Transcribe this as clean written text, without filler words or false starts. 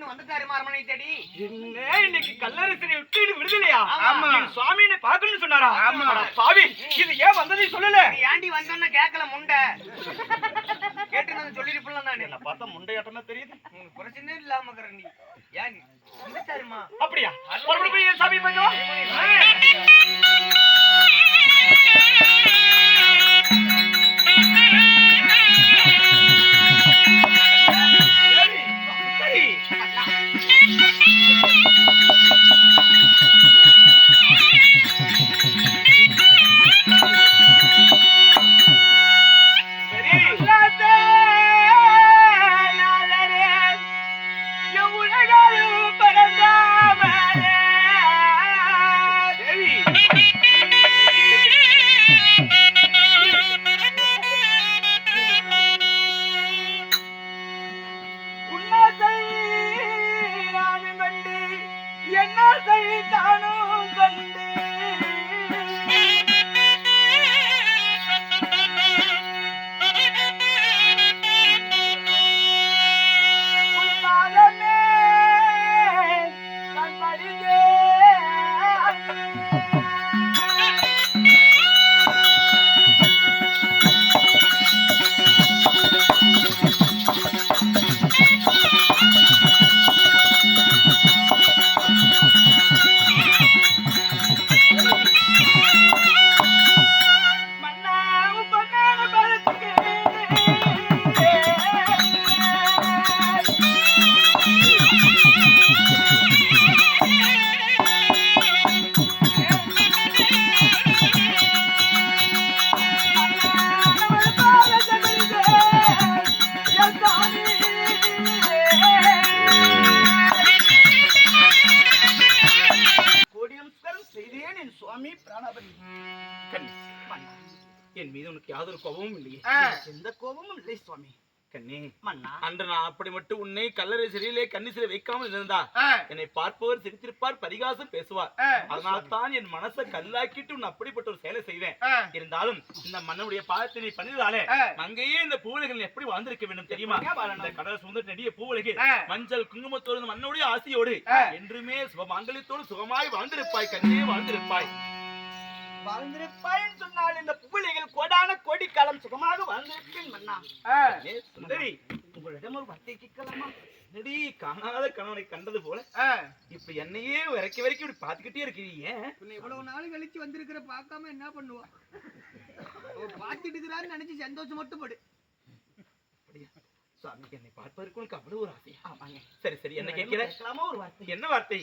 பொண்ணு வந்துட்டாருமா அரமனை தேடி. என்ன இன்னைக்கு கல்லரசனை விட்டு விடுதலையா? ஆமா. சுவாமியை பார்க்கணும்னு சொன்னாரா? சாமி இது ஏன் வந்ததை சொல்லல? ஏண்டி வந்தோன்னு கேட்கல முண்டை கேட்டு சொல்லிருப்பல நான் என்ன பார்த்தா முண்டையாட்டமா தெரியுது. பிரச்சனை இல்லாம இருக்கிற நீ ஏன் வந்துட்டாருமா? அப்படியா? போய் சாமி பண்ணுவோம். என் மீது உனக்கு யாதொரு கோபமும் இல்லையே? எந்த கோபமும் இல்லை சுவாமி. கண்ணே மன்னா, அன்று நான் அப்படி மட்டும் உன்னை கல்லறை சிறையிலே கண்ணி சிறை வைக்காமல் இருந்தா என்னை பார்ப்பவர் சிரித்திருப்பார், பரிகாசம் பேசுவார். அதனால் தான் என் மனசை கல்லாக்கிட்டு உன் அப்படிப்பட்ட ஒரு செயலை செய்வேன். இருந்தாலும் இந்த மன்னனுடைய பாதத்தை நீ பண்ணிதாலே அங்கேயே இந்த பூவுலகில் எப்படி வாழ்ந்திருக்க வேண்டும் தெரியுமா? இந்த கடல் சுந்தர நெடிய பூவுலகில் மஞ்சள் குங்குமத்தோடு மன்னனுடைய ஆசையோடு என்றுமே சுபமாங்கல்யத்தோடு சுகமாய் வாழ்ந்திருப்பாய். கண்ணே வாழ்ந்திருப்பாய். வாழ்ந்திருப்பாய்ன்னு சொன்னால் இந்த புகழைகள் கோடான கோடி காலம் சுகமாக வாழ்ந்திருப்பேன் மன்னா. சுந்தரி, உங்களிடம் ஒரு வார்த்தை கேட்கலாமா? நெடி காணாத கணவனை கண்டது போல இப்ப என்னையே வரைக்க வரைக்கும் இப்படி பாத்துக்கிட்டே இருக்கிறீங்க. இவ்வளவு நாள் கழிச்சு வந்திருக்கிற பார்க்காம என்ன பண்ணுவா? பார்த்துட்டு இருக்கிறான்னு நினைச்சு சந்தோஷம் மட்டும் படு. சுவாமி என்னை பார்ப்பதற்கு உனக்கு அவ்வளவு ஒரு ஆசை. சரி சரி, என்ன கேட்கிறேன்? ஒரு வார்த்தை. என்ன வார்த்தை?